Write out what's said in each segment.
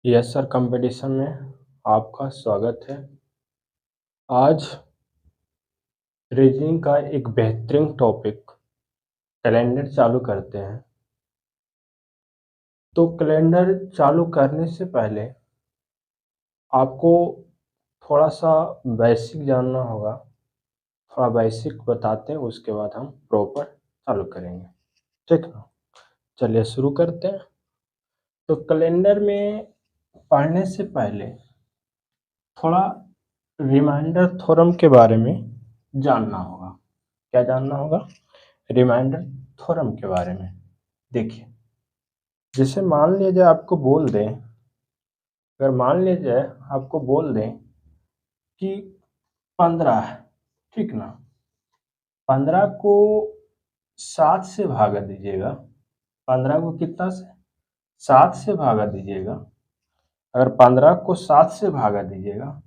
Yes sir, competition में आपका स्वागत है। आज रीजनिंग का एक बेहतरीन टॉपिक कैलेंडर चालू करते हैं। तो कैलेंडर चालू करने से पहले आपको थोड़ा सा बेसिक जानना होगा। थोड़ा बेसिक बताते हैं, उसके बाद हम प्रॉपर चालू करेंगे, ठीक ना। चलिए शुरू करते हैं। तो कैलेंडर में पढ़ने से पहले थोड़ा रिमाइंडर थ्योरम के बारे में जानना होगा। क्या जानना होगा? रिमाइंडर थ्योरम के बारे में। देखिए, जैसे मान लीजिए आपको बोल दें, अगर मान लीजिए आपको बोल दें कि 15 है, ठीक ना। 15 को 7 से भागा दीजिएगा। 15 को कितना से? 7 से भागा दीजिएगा। अगर 15 को 7 से भागा दीजिएगा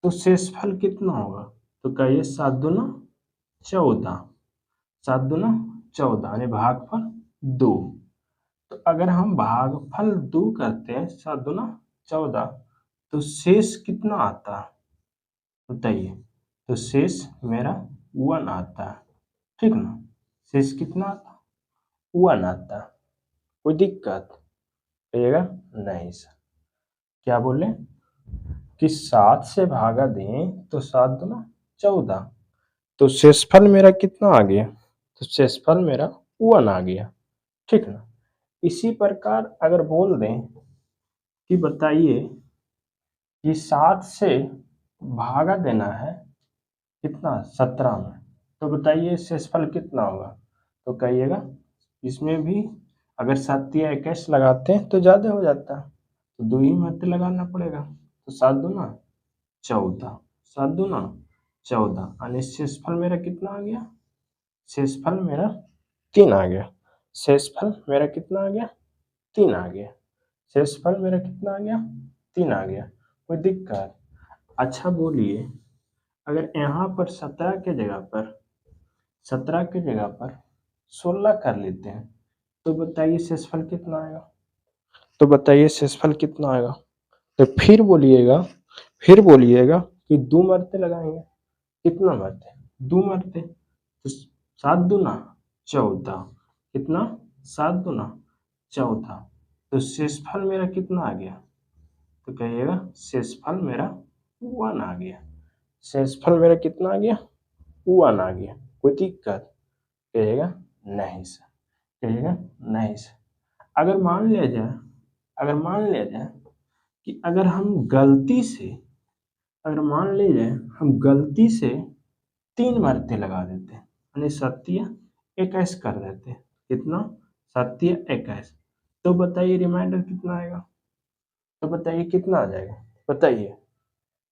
तो शेषफल कितना होगा? तो कहिए 7 दूना 14। 7 दूना 14 यानी भागफल 2। तो अगर हम भागफल 2 करते हैं, 7 दूना 14, तो शेष कितना आता है बताइए? तो शेष मेरा 1 आता है, ठीक ना। शेष कितना आता? 1 आता है। कोई दिक्कत कहिएगा नहीं सर। क्या बोले कि 7 से भागा दें तो 7 दूना 14, तो शेषफल मेरा कितना आ गया? तो शेषफल मेरा 1 आ गया, ठीक ना। इसी प्रकार अगर बोल दें कि बताइए कि 7 से भागा देना है कितना? 17 में, तो बताइए शेषफल कितना होगा? तो कहिएगा इसमें भी अगर 7 या 21 लगाते हैं तो ज़्यादा हो जाता है, तो 2 ही मत लगाना पड़ेगा। तो 7 दूना 14, 7 दूना 14 यानी शेषफल मेरा कितना आ गया? शेषफल मेरा 3 आ गया। शेषफल मेरा कितना आ गया? 3 आ गया। शेषफल मेरा कितना आ गया? 3 आ गया। कोई दिक्कत? अच्छा बोलिए, अगर यहाँ पर 17 के जगह पर 16 कर लेते हैं तो बताइए शेषफल कितना आएगा? तो बताइए शेषफल कितना आएगा? तो फिर बोलिएगा कि 2 मरते लगाएंगे। कितना मरते? 2 मरते। तो 7 दूना 14, कितना? 7 दूना 14, तो शेषफल मेरा कितना आ गया? तो कहिएगा शेषफल मेरा 1 आ गया। शेषफल मेरा कितना आ गया? 1 आ गया। कोई दिक्कत? कहिएगा नहीं सर। कहिएगा नहीं सर। अगर मान लिया जाए कि अगर मान लीजिए हम गलती से 3 मरते लगा देते हैं, यानी 7 21 कर देते हैं। कितना? 7 21, तो बताइए रिमाइंडर कितना आएगा? तो बताइए कितना आ जाएगा? बताइए।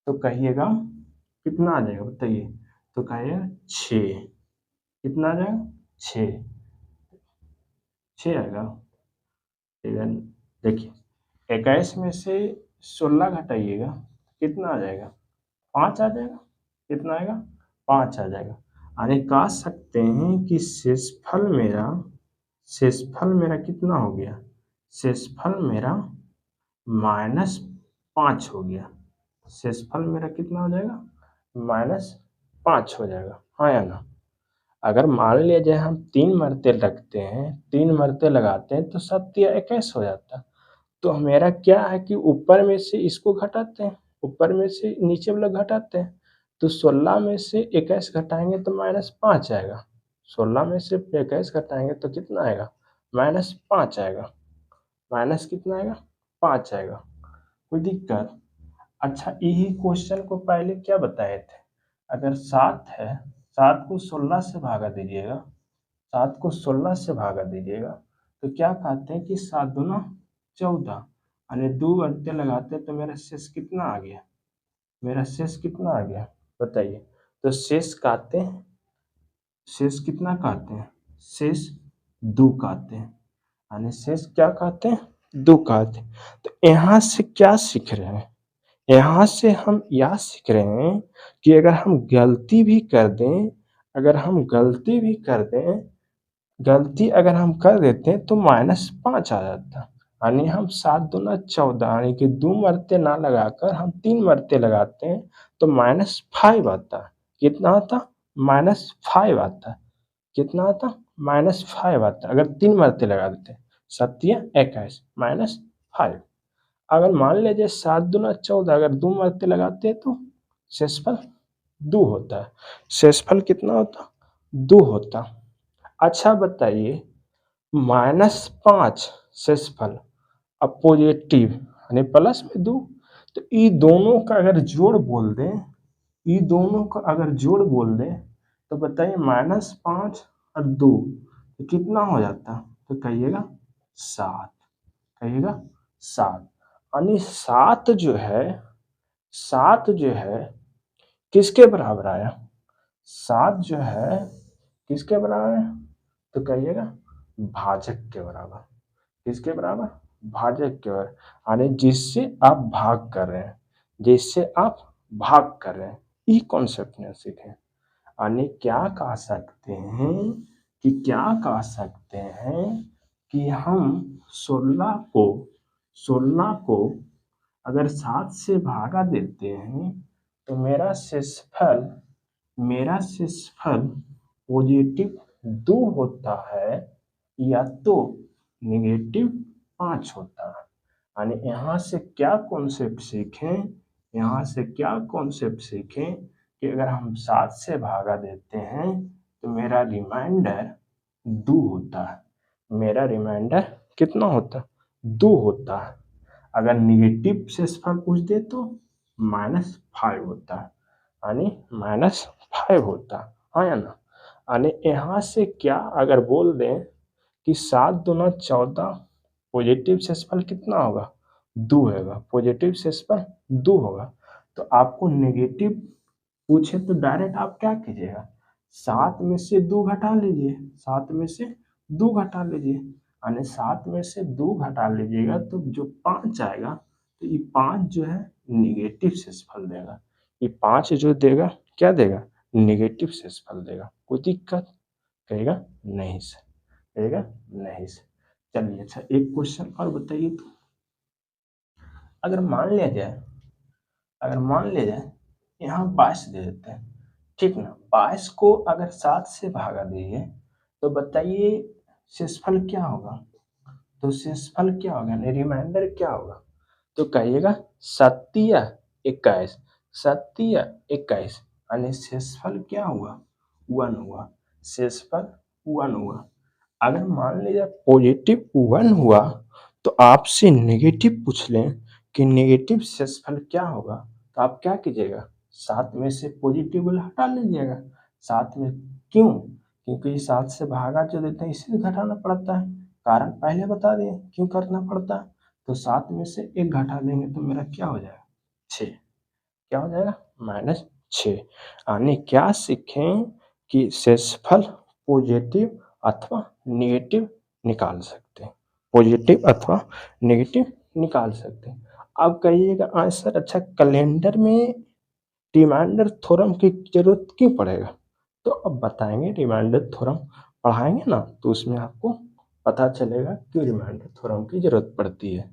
तो कहिएगा कितना आ जाएगा बताइए? तो कहिएगा 6। कितना आ जाएगा? 6। 6 आएगा। देखिए 21 में से 16 घटाइएगा, कितना आ जाएगा? 5 आ जाएगा। कितना आएगा? 5 आ जाएगा। यानी कह सकते हैं कि शेषफल मेरा कितना हो गया? शेषफल मेरा -5 हो गया। शेषफल मेरा कितना हो जाएगा? -5 हो जाएगा, हाँ या ना। अगर मान लीजिए हम 3 मरते रखते हैं, 3 मरते लगाते हैं तो 7 या 21 हो जाता है। तो मेरा क्या है कि ऊपर में से इसको घटाते हैं, ऊपर में से नीचे वाला घटाते हैं। तो 16 में से 21 घटाएंगे तो -5 आएगा। 16 में से 21 घटाएंगे तो कितना आएगा? -5 आएगा। माइनस कितना आएगा? 5 आएगा। कोई दिक्कत? अच्छा, यही क्वेश्चन को पहले क्या बताए थे? अगर 7 है, 7 को 16 से भागा दीजिएगा, 7 को 16 से भागा दीजिएगा, तो क्या कहते हैं कि 7 दूना 14, यानी 2 घंटे लगाते तो मेरा शेष कितना आ गया? मेरा शेष कितना आ गया बताइए? तो शेष काटते हैं, शेष कितना काटते हैं? शेष 2 काटते हैं, यानी शेष क्या काटते हैं? 2 काटते हैं। तो यहाँ से क्या सीख रहे हैं? यहाँ से हम यह सीख रहे हैं कि अगर हम गलती भी कर दें, गलती अगर हम कर देते हैं तो -5 आ जाता है। यानी हम 7 दूना 14 यानी कि 2 मरते ना लगाकर हम 3 मरते लगाते हैं तो -5 आता है। कितना आता? -5 आता है। कितना आता? -5 आता है। अगर 3 मरते लगा देते, 7 या 21 -5। अगर मान लीजिए 7 दूना 14 अगर 2 मरते लगाते हैं तो शेषफल 2 होता है। शेषफल कितना होता? 2 होता। अच्छा बताइए, -5 शेषफल अब पॉजिटिव यानी प्लस में 2, तो ये दोनों का अगर जोड़ बोल दें, ये दोनों का अगर जोड़ बोल दें तो बताइए -5 और 2 तो कितना हो जाता? तो कहिएगा 7। कहिएगा 7। यानी 7 जो है किसके बराबर आया? 7 जो है किसके बराबर है? तो कहिएगा भाजक के बराबर। किसके बराबर? भाजक के बराबर। यानी जिससे आप भाग कर रहे हैं, जिससे आप भाग कर रहे हैं, ये कॉन्सेप्ट ने सीखे। यानी क्या कह सकते हैं कि हम 16 को अगर 7 से भागा देते हैं तो मेरा शेषफल पॉजिटिव 2 होता है या तो -5 होता है। यानी यहाँ से क्या कॉन्सेप्ट सीखें कि अगर हम 7 से भागा देते हैं तो मेरा रिमाइंडर 2 होता है। मेरा रिमाइंडर कितना होता? 2 होता है। अगर निगेटिव शेषफल पूछ दे तो -5 होता है। यानी -5 होता है, हाँ या ना? यानी यहाँ से क्या अगर बोल दें कि 7 दूना 14 पॉजिटिव शेषफल कितना होगा? 2 होगा। पॉजिटिव शेषफल 2 होगा। तो आपको नेगेटिव पूछे तो डायरेक्ट आप क्या कीजिएगा? 7 में से 2 घटा लीजिए। 7 में से 2 घटा लीजिए। यानी 7 में से 2 घटा लीजिएगा तो जो 5 आएगा तो ये 5 जो है नेगेटिव शेषफल देगा। ये 5 जो देगा क्या देगा? नेगेटिव शेषफल देगा। कोई दिक्कत? कहेगा नहीं सर। कहेगा नहीं सर। चलिए अच्छा एक क्वेश्चन और बताइए तो। अगर मान लिया जाए यहाँ 22 दे देते हैं, ठीक ना? 22 को अगर 7 से भागा दीजिए तो बताइए शेषफल क्या होगा? तो शेषफल क्या होगा यानी रिमाइंडर क्या होगा? तो कहिएगा 7 या 21। 7 या 21 यानी शेषफल क्या हुआ? 1 हुआ। शेषफल 1 हुआ। अगर मान लीजिए पॉजिटिव 1 हुआ तो आपसे नेगेटिव पूछ लें कि नेगेटिव शेषफल क्या होगा, तो आप क्या कीजिएगा? 7 में से पॉजिटिव वाला हटा लीजिएगा। 7 में क्यों? क्योंकि 7 से भागा जो देते हैं इसे घटाना पड़ता है। कारण पहले बता दिए क्यों करना पड़ता है। तो 7 में से 1 घटा देंगे तो मेरा क्या हो जाएगा? 6। क्या हो जाएगा? -6। यानी क्या सीखें कि शेषफल पॉजिटिव अथवा नेगेटिव निकाल सकते हैं। पॉजिटिव अथवा नेगेटिव निकाल सकते हैं। अब कहिएगा आंसर अच्छा कैलेंडर में रिमाइंडर थ्योरम की जरूरत क्यों पड़ेगा? तो अब बताएंगे रिमाइंडर थ्योरम पढ़ाएंगे ना तो उसमें आपको पता चलेगा क्यों रिमाइंडर थ्योरम की जरूरत पड़ती है।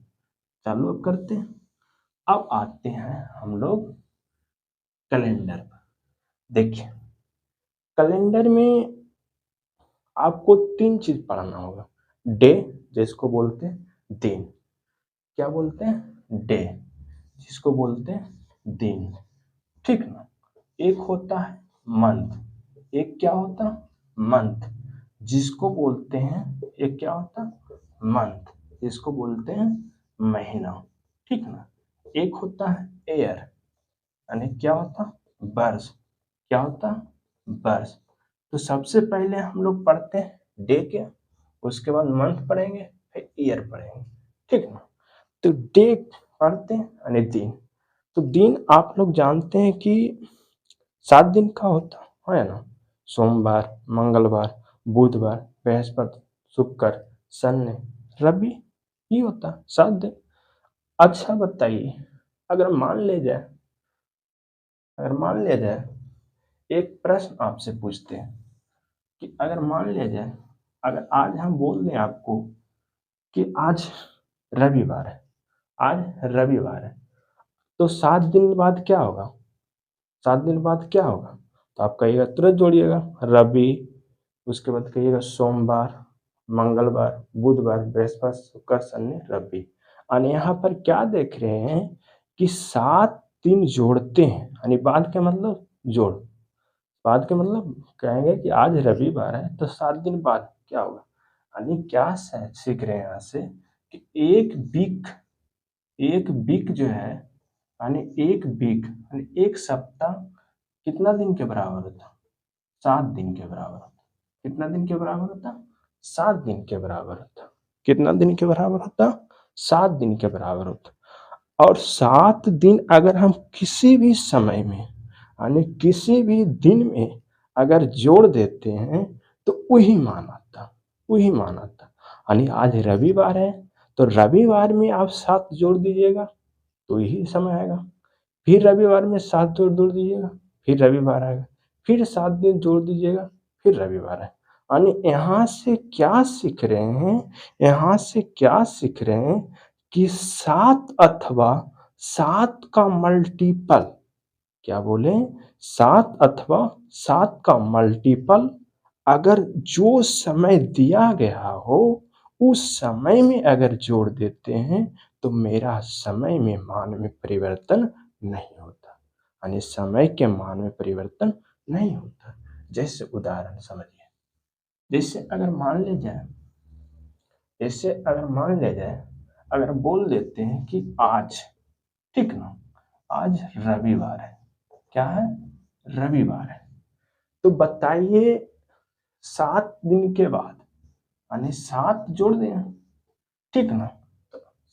चालू अब करते हैं। अब आते हैं हम लोग कैलेंडर पर। देखिए कैलेंडर में आपको 3 चीज पढ़ना होगा। डे जिसको बोलते हैं दिन। क्या बोलते हैं? डे जिसको बोलते हैं दिन, ठीक ना? एक होता है मंथ। एक क्या होता है? मंथ जिसको बोलते हैं, एक क्या होता है? मंथ जिसको बोलते हैं महीना, ठीक ना? एक होता है ईयर यानी क्या होता? वर्ष। क्या होता? वर्ष। तो सबसे पहले हम लोग पढ़ते हैं डे के, उसके बाद मंथ पढ़ेंगे, फिर ईयर पढ़ेंगे, ठीक ना? तो डे पढ़ते हैं यानी दिन। तो दिन आप लोग जानते हैं कि 7 दिन का होता है ना? सोमवार, मंगलवार, बुधवार, बृहस्पति, शुक्र, शनि, रवि, ये होता है 7 दिन। अच्छा बताइए अगर मान लिया जाए एक प्रश्न आपसे पूछते हैं कि अगर मान लिया जाए अगर आज हम बोल दें आपको कि आज रविवार है, आज रविवार है, तो 7 दिन बाद क्या होगा? 7 दिन बाद क्या होगा? तो आप कहिएगा, तुरंत जोड़िएगा, रवि, उसके बाद कहिएगा सोमवार, मंगलवार, बुधवार, बृहस्पति, शुक्र, शनि, रवि। और यहाँ पर क्या देख रहे हैं कि 7 दिन जोड़ते हैं, यानी बाद का मतलब जोड़, बाद का मतलब कहेंगे कि आज रविवार है तो 7 दिन बाद क्या होगा, यानी क्या सीख रहे हैं यहाँ से कि एक वीक जो है, यानी एक वीक यानी एक सप्ताह कितना दिन के बराबर होता? 7 दिन के बराबर होता। कितना दिन के बराबर होता? 7 दिन के बराबर होता। कितना दिन के बराबर होता? 7 दिन के बराबर होता। और 7 दिन अगर हम किसी भी समय में, यानी किसी भी दिन में अगर जोड़ देते हैं तो वही मान आता, वही मान आता। यानी आज रविवार है तो रविवार में आप 7 जोड़ दीजिएगा तो यही समय आएगा। फिर रविवार में 7 जोड़ दीजिएगा, फिर रविवार आएगा, फिर 7 दिन जोड़ दीजिएगा, फिर रविवार है। यानी यहाँ से क्या सीख रहे हैं, यहाँ से क्या सीख रहे हैं कि 7 अथवा 7 का मल्टीपल, क्या बोले, 7 अथवा 7 का मल्टीपल अगर जो समय दिया गया हो उस समय में अगर जोड़ देते हैं तो मेरा समय में मान में परिवर्तन नहीं होता, यानी समय के मान में परिवर्तन नहीं होता। जैसे उदाहरण समझिए, जैसे अगर मान ले जाए, अगर बोल देते हैं कि आज, ठीक ना, आज रविवार है, क्या है, रविवार है, तो बताइए 7 दिन के बाद, यानी 7 जोड़ दें, ठीक ना,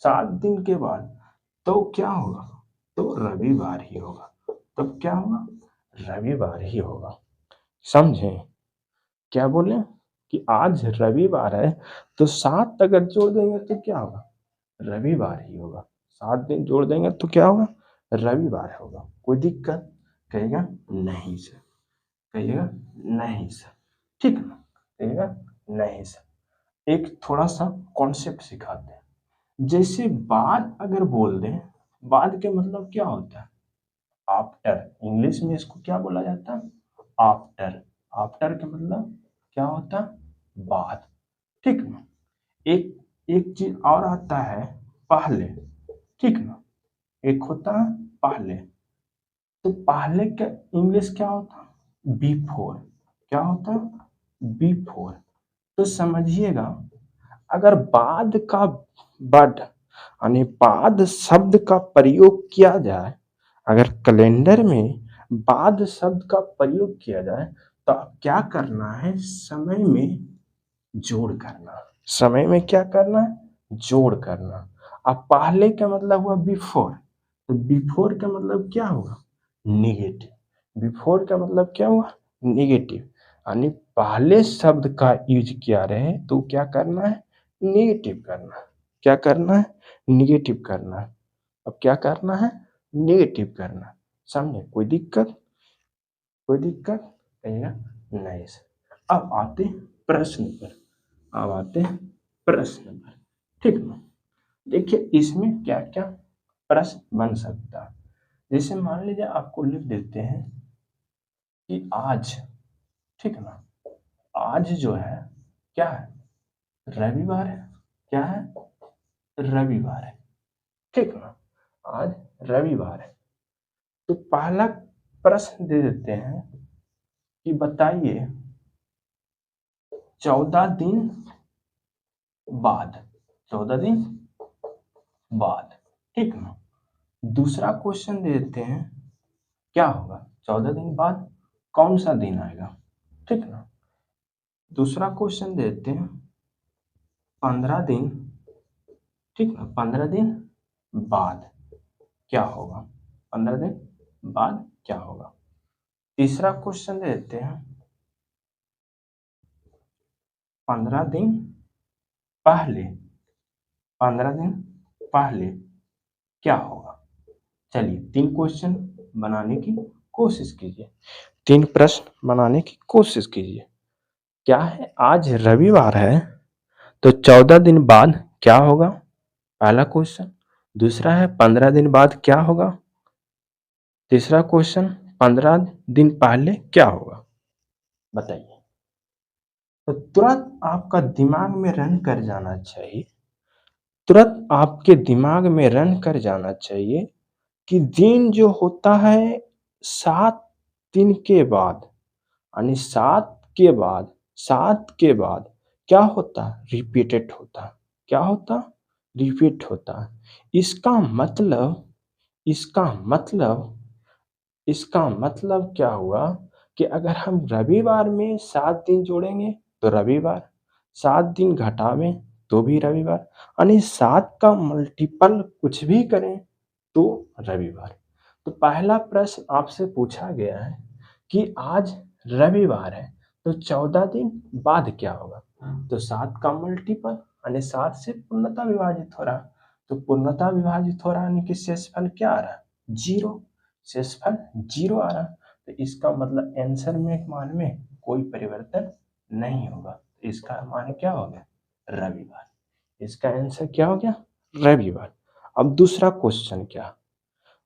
7 दिन के बाद तो क्या होगा, तो रविवार ही होगा। तब क्या होगा, रविवार ही होगा। समझे क्या बोले कि आज रविवार है तो 7 अगर जोड़ देंगे तो क्या होगा, रविवार ही होगा। 7 दिन जोड़ देंगे तो क्या होगा, रविवार होगा। कोई दिक्कत? कहेगा नहीं सर, कहिएगा नहीं सर, ठीक ना, कहिएगा नहीं सर। एक थोड़ा सा कॉन्सेप्ट सिखाते हैं। जैसे बाद अगर बोल दें, बाद के मतलब क्या होता है, आफ्टर, इंग्लिश में इसको क्या बोला जाता है, आफ्टर। आफ्टर का मतलब क्या होता है, बाद, ठीक ना। एक एक चीज और आता है पहले, ठीक ना, एक होता है पहले, तो पहले का इंग्लिश क्या होता है, बिफोर। क्या होता है, बिफोर। तो समझिएगा, अगर बाद का वर्ड यानी बाद शब्द का प्रयोग किया जाए, अगर कैलेंडर में बाद शब्द का प्रयोग किया जाए तो अब क्या करना है, समय में जोड़ करना। समय में क्या करना है, जोड़ करना। अब पहले का मतलब हुआ बिफोर, तो बिफोर का मतलब क्या हुआ, निगेटिव। बिफोर का मतलब क्या हुआ, निगेटिव, यानी पहले शब्द का यूज किया रहे तो क्या करना है, निगेटिव करना है। क्या करना है, निगेटिव करना है। अब क्या करना है, निगेटिव करना। समझे, कोई दिक्कत? कोई दिक्कत? कहिएगा नहीं सर। अब आते प्रश्न पर, अब आते हैं प्रश्न पर, ठीक ना। देखिए इसमें क्या क्या प्रश्न बन सकता है। जैसे मान लीजिए आपको लिख देते हैं कि आज, ठीक ना, आज जो है क्या है, रविवार है। क्या है, रविवार है, ठीक ना, आज रविवार है। तो पहला प्रश्न दे देते हैं कि बताइए 14 दिन बाद, 14 दिन बाद, ठीक ना। दूसरा क्वेश्चन दे देते हैं क्या होगा, 14 दिन बाद कौन सा दिन आएगा, ठीक ना। दूसरा क्वेश्चन दे देते हैं 15 दिन, ठीक ना, 15 दिन बाद क्या होगा, 15 दिन बाद क्या होगा। तीसरा क्वेश्चन दे देते हैं 15 दिन पहले, 15 दिन पहले क्या होगा। चलिए 3 क्वेश्चन बनाने की कोशिश कीजिए, 3 प्रश्न बनाने की कोशिश कीजिए। क्या है, आज रविवार है तो 14 दिन बाद क्या होगा, पहला क्वेश्चन। दूसरा है 15 दिन बाद क्या होगा। तीसरा क्वेश्चन, 15 दिन पहले क्या होगा, बताइए। तो तुरंत आपका दिमाग में रन कर जाना चाहिए, तुरंत आपके दिमाग में रन कर जाना चाहिए कि दिन जो होता है 7 दिन के बाद, यानी 7 के बाद क्या होता है, रिपीटेड होता है। क्या होता, रिपीट होता है। इसका मतलब इसका मतलब इसका मतलब क्या हुआ कि अगर हम रविवार में 7 दिन जोड़ेंगे तो रविवार, 7 दिन घटावें तो भी रविवार, यानी 7 का मल्टीपल कुछ भी करें तो रविवार। तो पहला प्रश्न आपसे पूछा गया है कि आज रविवार है तो 14 दिन बाद क्या होगा। तो 7 का मल्टीपल यानी 7 से पूर्णतः विभाजित हो रहा, तो पूर्णतः विभाजित हो रहा यानी कि शेषफल क्या आ रहा, जीरो। शेषफल जीरो आ रहा, तो इसका मतलब आंसर में मान में कोई परिवर्तन नहीं होगा। इसका मान क्या हो गया, रविवार। इसका आंसर क्या हो गया, रविवार। अब दूसरा क्वेश्चन क्या,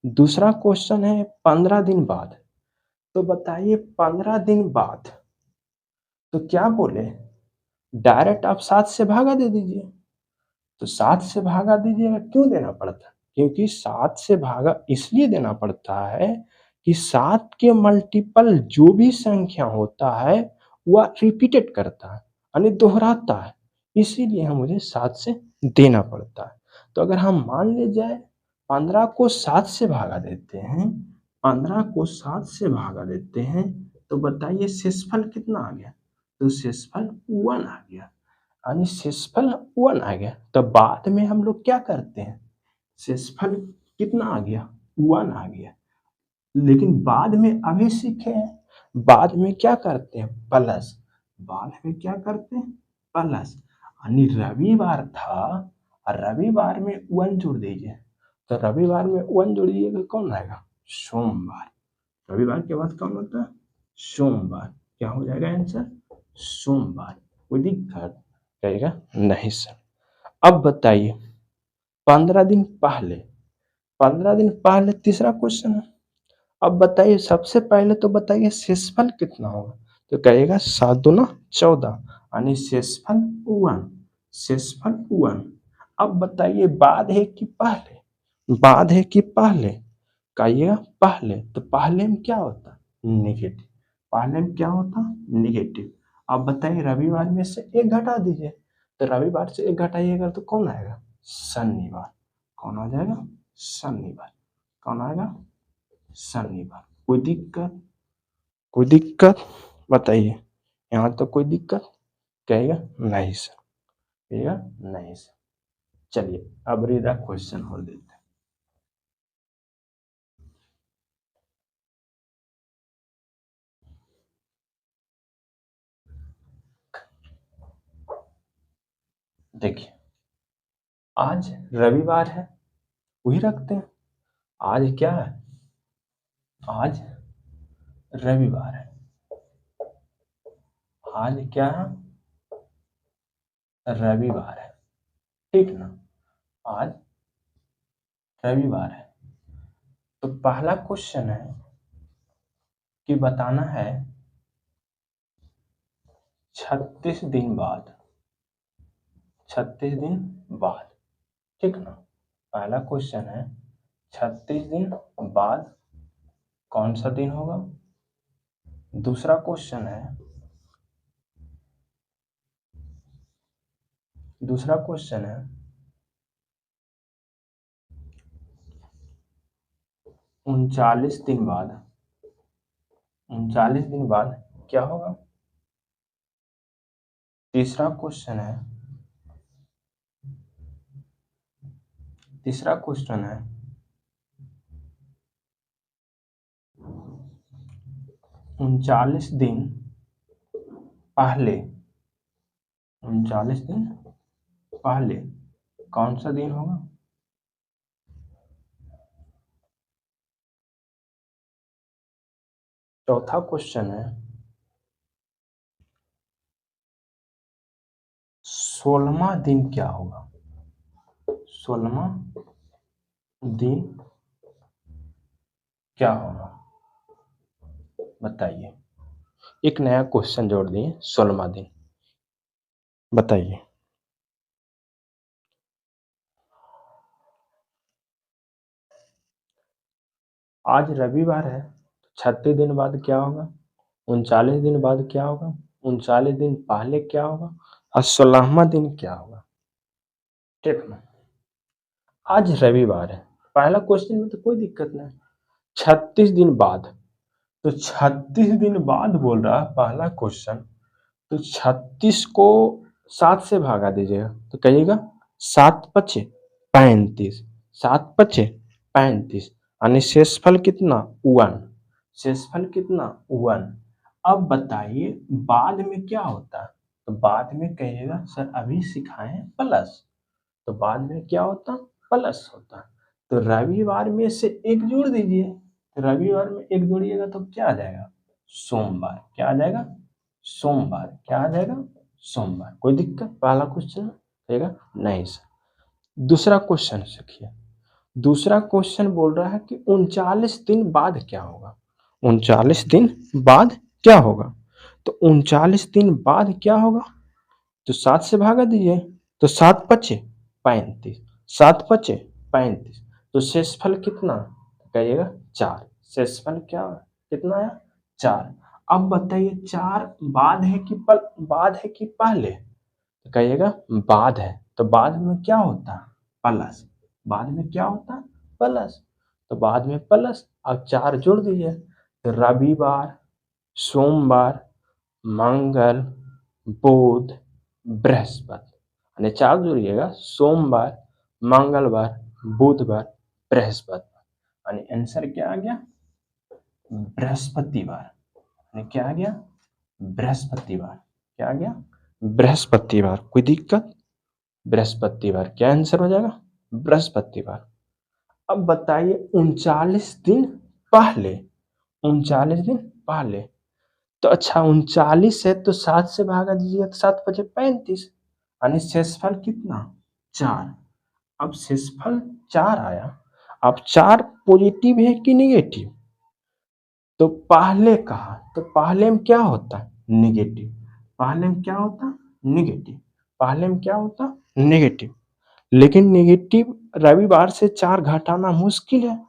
दूसरा क्वेश्चन है 15 दिन बाद। तो बताइए 15 दिन बाद तो क्या बोले, डायरेक्ट आप 7 से भागा दे दीजिए। तो 7 से भागा दीजिएगा, क्यों देना पड़ता, क्योंकि 7 से भागा इसलिए देना पड़ता है कि 7 के मल्टीपल जो भी संख्या होता है वह रिपीटेड करता है यानी दोहराता है, इसीलिए हम मुझे 7 से देना पड़ता है। तो अगर हम मान ले जाए 15 को 7 से भागा देते हैं, 15 को 7 से भागा देते हैं, तो बताइए शेषफल कितना आ गया, तो शेषफल 1 आ गया, यानी शेषफल 1 आ गया। तो बाद में हम लोग क्या करते हैं, शेषफल कितना आ गया, 1 आ गया। लेकिन बाद में अभी सीखे हैं, बाद में क्या करते हैं, प्लस। बाद में क्या करते हैं, प्लस। यानी रविवार था और रविवार में 1 जोड़ दीजिए, तो रविवार में 1 जोड़िएगा कौन आएगा, सोमवार। रविवार के बाद कौन होता है, सोमवार। क्या हो जाएगा आंसर, सोमवार। कोई दिक्कत, कहेगा नहीं सर। अब बताइए 15 दिन पहले, 15 दिन पहले तीसरा क्वेश्चन है। अब बताइए सबसे पहले तो बताइए शेषफल कितना होगा, तो कहेगा 7 दूना 14 यानी शेषफल 1, शेषफल 1। अब बताइए बाद है कि पहले, बाद है कि पहले, कहिएगा पहले। तो पहले में क्या होता, नेगेटिव। पहले में क्या होता, नेगेटिव। अब बताइए रविवार में से 1 घटा दीजिए, तो रविवार से 1 घटाइएगा तो कौन आएगा, शनिवार। कौन आ जाएगा, शनिवार। कौन आएगा, शनिवार। कोई दिक्कत, कोई दिक्कत, बताइए। यहाँ तो कोई दिक्कत, कहेगा नहीं सर, कहेगा नहीं सर। चलिए अब रीडा क्वेश्चन और देते हैं। देखिए आज रविवार है, वही रखते हैं। आज क्या है, आज रविवार है। आज क्या है, रविवार है, ठीक ना। आज रविवार है। तो पहला क्वेश्चन है कि बताना है 36 दिन बाद, 36 दिन बाद, ठीक ना। पहला क्वेश्चन है 36 दिन बाद कौन सा दिन होगा। दूसरा क्वेश्चन है, दूसरा क्वेश्चन है 39 दिन बाद, 39 दिन बाद क्या होगा। तीसरा क्वेश्चन है, तीसरा क्वेश्चन है 39 दिन पहले, 39 दिन पहले कौन सा दिन होगा। चौथा क्वेश्चन है 16वां दिन क्या होगा, 16वां दिन क्या होगा, बताइए। एक नया क्वेश्चन जोड़ दिए, 16वां दिन, बताइए। आज रविवार है, 36 दिन बाद क्या होगा, 39 दिन बाद क्या होगा, 39 दिन पहले क्या होगा, और 16वां दिन क्या होगा। ठीक ना, आज रविवार है, पहला क्वेश्चन में तो कोई दिक्कत नहीं। 36 दिन बाद, तो 36 दिन बाद बोल रहा है पहला क्वेश्चन, तो 36 को 7 से भागा दीजिएगा, तो कहिएगा 7 पचे 35, 7 पचे 35, यानी शेषफल कितना 1, शेषफल कितना 1। अब बताइए बाद में क्या होता है, तो बाद में कहिएगा सर अभी सिखाए हैं प्लस, तो बाद में क्या होता प्लस होता। तो रविवार में से एक जोड़ दीजिए, तो रविवार में एक जोड़िएगा तो क्या आ जाएगा सोमवार, क्या आ जाएगा सोमवार, क्या आ जाएगा सोमवार। कोई दिक्कत, पहला क्वेश्चन कहेगा नहीं सर। दूसरा क्वेश्चन सीखिए, दूसरा क्वेश्चन बोल रहा है कि 39 दिन बाद क्या होगा, 39 दिन बाद क्या होगा, तो 39 दिन बाद क्या होगा, तो 7 से भागा दीजिए, तो 7 पचे 35, 7 पचे 35, तो शेषफल कितना कहिएगा 4, शेषफल क्या कितना है 4। अब बताइए 4 बाद है कि बाद है कि पहले, तो कहिएगा बाद है, तो बाद में क्या होता है प्लस, बाद में क्या होता है प्लस, तो बाद में प्लस। अब 4 जोड़ दीजिए, तो रविवार, सोमवार, मंगल, बुध, बृहस्पति, यानी 4 जोड़िएगा, सोमवार, मंगलवार, बुधवार, बृहस्पति, यानी आंसर क्या आ गया बृहस्पतिवार, यानी क्या आ गया बृहस्पतिवार, क्या आ गया बृहस्पतिवार। कोई दिक्कत, बृहस्पतिवार क्या आंसर हो जाएगा बृहस्पतिवार। अब बताइए 39 दिन पहले, 39 दिन पहले, तो अच्छा 39 है तो 7 से भागा दीजिए, तो 7 पचे 35, यानी शेषफल कितना 4। अब शेषफल 4 आया, अब 4 पॉजिटिव है कि निगेटिव, तो पहले कहा, तो पहले में क्या होता निगेटिव, पहले में क्या होता निगेटिव, पहले में क्या होता निगेटिव, लेकिन निगेटिव रविवार से 4 घटाना मुश्किल है,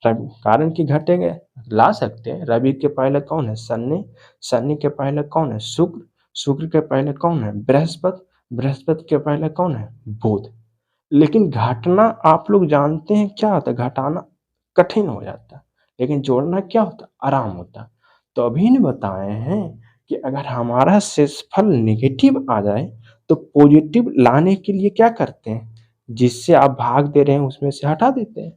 रवि कारण कि घटेंगे, ला सकते हैं। रवि के पहले कौन है शनि, शनि के पहले कौन है शुक्र, शुक्र के पहले कौन है बृहस्पति, बृहस्पति के पहले कौन है बुध। लेकिन घटाना आप लोग जानते हैं क्या होता है, घटाना कठिन हो जाता है, लेकिन जोड़ना क्या होता आराम होता। तो अभी ने बताए हैं कि अगर हमारा शेषफल नेगेटिव आ जाए तो पॉजिटिव लाने के लिए क्या करते हैं, जिससे आप भाग दे रहे हैं उसमें से हटा देते हैं।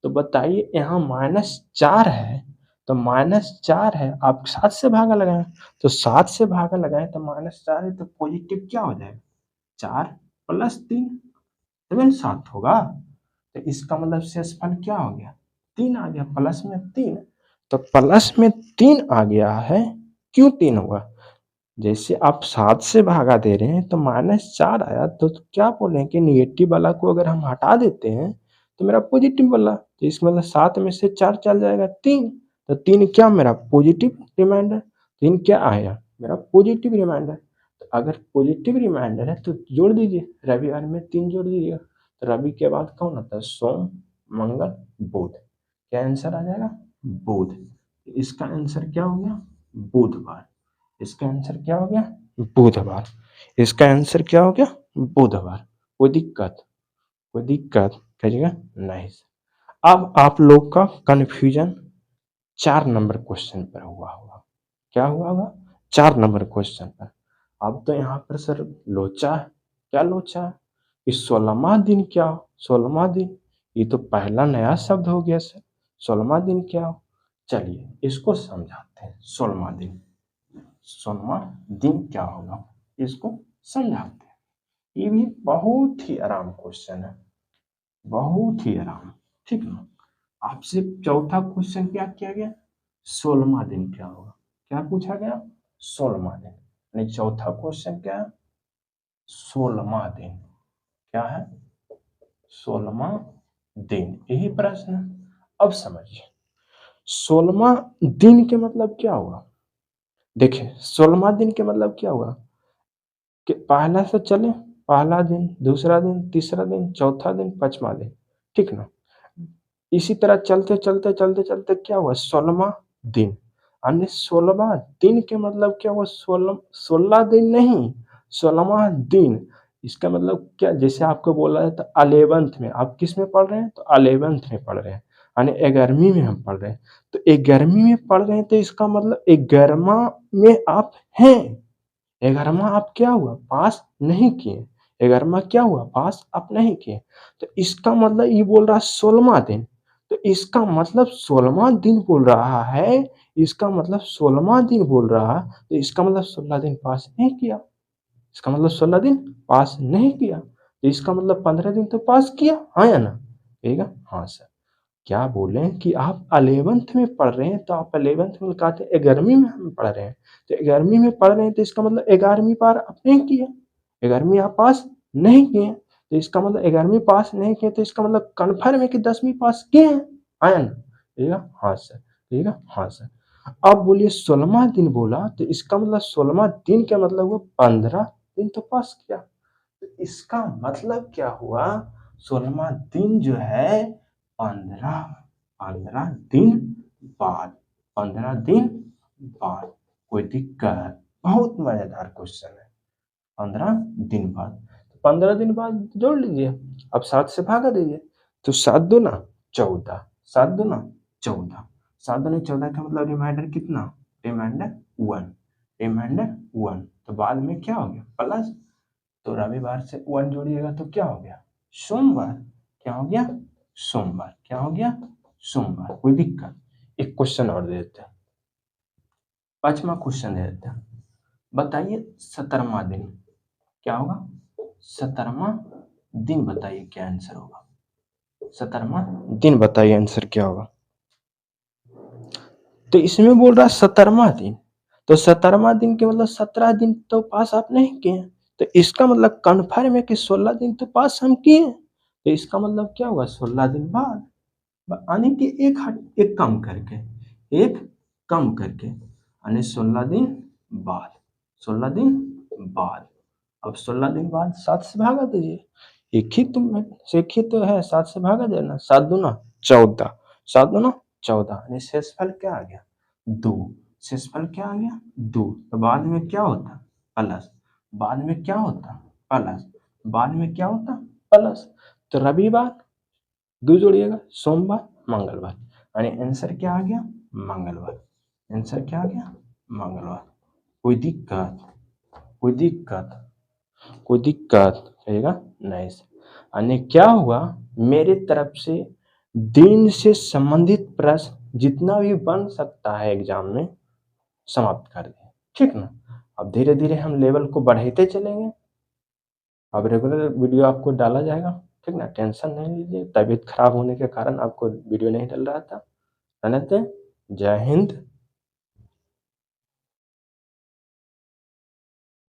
तो बताइए यहाँ -4 है, तो -4 है, आप 7 से भागा लगाएं, तो 7 से भागा लगाएं तो -4 है, तो पॉजिटिव क्या हो जाएगा 4 + 3, तभी 7 होगा। तो इसका मतलब शेषफल क्या हो गया 3 आ गया, प्लस में 3, तो प्लस में 3 आ गया है। क्यों 3 हुआ, जैसे आप 7 से भागा दे रहे हैं तो -4 आया, तो क्या बोले कि निगेटिव वाला को अगर हम हटा देते हैं तो मेरा पॉजिटिव वाला, तो इसका मतलब 7 में से 4 चल जाएगा 3, तो 3 क्या मेरा पॉजिटिव रिमाइंडर, 3 क्या आया मेरा पॉजिटिव रिमाइंडर। तो अगर पॉजिटिव रिमाइंडर है तो जोड़ दीजिए, रविवार में 3 जोड़ दीजिएगा, तो रवि के बाद कौन आता है सोम, मंगल, बुध, क्या आंसर आ जाएगा बुध। इसका आंसर क्या हो गया बुधवार, इसका आंसर क्या हो गया बुधवार, इसका आंसर क्या हो गया बुधवार। कोई दिक्कत, कोई दिक्कत कहिएगा नहीं। अब आप लोग का कंफ्यूजन 4 नंबर क्वेश्चन पर हुआ होगा, क्या हुआ होगा 4 नंबर क्वेश्चन पर। अब तो यहाँ पर सर लोचा है, क्या लोचा है कि 16वां दिन क्या हो, 16वां दिन, ये तो पहला नया शब्द हो गया सर, 16वां दिन क्या हो। चलिए इसको समझाते हैं, 16वां दिन, 16वां दिन क्या होगा इसको समझाते हैं। ये भी बहुत ही आराम क्वेश्चन है, बहुत ही आराम, ठीक ना। आपसे चौथा क्वेश्चन क्या किया गया 16वां दिन क्या होगा, क्या पूछा गया 16वां दिन, यानी चौथा क्वेश्चन क्या है 16वां दिन, क्या है 16वां दिन, यही प्रश्न है। अब समझिए 16वां दिन के मतलब क्या हुआ। देखिए 16वां दिन के मतलब क्या हुआ कि पहला से चले, पहला दिन, दूसरा दिन, तीसरा दिन, चौथा दिन, पांचवा दिन, ठीक ना। इसी तरह चलते चलते चलते चलते क्या हुआ 16वां दिन, यानी 16वां दिन के मतलब क्या हुआ 16 दिन नहीं, 16वां दिन। इसका मतलब क्या, जैसे आपको बोला जाता 11th में, आप किस में पढ़ रहे हैं, तो 11th में पढ़ रहे हैं, यानी 11वीं में हम पढ़ रहे हैं। तो 11वीं में पढ़ रहे हैं तो इसका मतलब 11वां में आप हैं। 11वां आप क्या हुआ, पास नहीं किए। 11वां क्या हुआ, पास आप नहीं किए। तो इसका मतलब ये बोल रहा है 16वां दिन, तो इसका मतलब 16वां दिन बोल रहा है, इसका मतलब 16वां दिन बोल रहा है, तो इसका मतलब 16 दिन पास नहीं किया। इसका मतलब 16 दिन पास नहीं किया, तो इसका मतलब 15 दिन तो पास किया, हाँ या ना, कहिएगा हाँ सर। क्या बोले कि आप 11th में पढ़ रहे हैं, तो आप 11th में कहते हैं 11वीं में हम पढ़ रहे हैं, तो 11वीं में पढ़ रहे हैं तो इसका मतलब 11वीं पार आप नहीं किए, 11वीं आप पास नहीं किए, तो इसका मतलब 11वीं पास नहीं किए, तो इसका मतलब कन्फर्म है कि 10वीं पास किए हैं, आया ना, कहिएगा हाँ सर, कहिएगा हाँ सर। अब बोलिए 16वां दिन बोला, तो इसका मतलब 16वां दिन का मतलब हुआ 15 दिन तो पास किया। तो इसका मतलब क्या हुआ 16वां दिन जो है 15 15 दिन बाद, 15 दिन बाद। कोई दिक्कत, बहुत मजेदार क्वेश्चन है। 15 दिन बाद, 15 दिन बाद जोड़ लीजिए, अब 7 से भागा दीजिए, तो 7 दूना 14, 7 दूना 14, 7 दूनी 14 का मतलब रिमाइंडर कितना, रिमाइंडर 1, रिमाइंडर 1, तो बाद में क्या हो गया प्लस, तो रविवार से 1 जोड़िएगा तो क्या हो गया सोमवार, क्या हो गया सोमवार, क्या हो गया सोमवार। कोई दिक्कत, एक क्वेश्चन और दे देते हैं, 5वां क्वेश्चन दे देते हैं। बताइए 17वां दिन क्या होगा, 17वां दिन बताइए क्या आंसर होगा, 17वां दिन बताइए आंसर क्या होगा। तो इसमें बोल रहा है 17वां दिन, तो 17वां दिन के मतलब 17 दिन तो पास आप नहीं किए, तो इसका मतलब कन्फर्म है कि 16 दिन तो पास हम किए, तो इसका मतलब क्या होगा 16 दिन बाद, यानी कि एक कम करके, एक कम करके, यानी 16 दिन बाद, 16 दिन बाद। अब 16 दिन बाद 7 से भागा दीजिए, एक ही तो है, 7 से भागा देना, 7 दूना 14, 7 दूना 14, यानी शेषफल क्या आ गया 2, शेषफल क्या आ गया 2, तो बाद में क्या होता प्लस, बाद में क्या होता प्लस, बाद में क्या होता प्लस, तो रविवार 2 जोड़िएगा, सोमवार मंगलवार, यानी आंसर क्या आ गया मंगलवार, आंसर क्या आ गया मंगलवार। कोई दिक्कत, कोई दिक्कत, कोई दिक्कत कहिएगा नहीं सर। यानी क्या हुआ, मेरे तरफ से दिन से संबंधित प्रश्न जितना भी बन सकता है एग्जाम में समाप्त कर दिए, ठीक ना। अब धीरे धीरे हम लेवल को बढ़ाते चलेंगे, अब रेगुलर वीडियो आपको डाला जाएगा, ठीक ना, टेंशन नहीं लीजिए। तबीयत खराब होने के कारण आपको वीडियो नहीं डल रहा था। जय हिंद,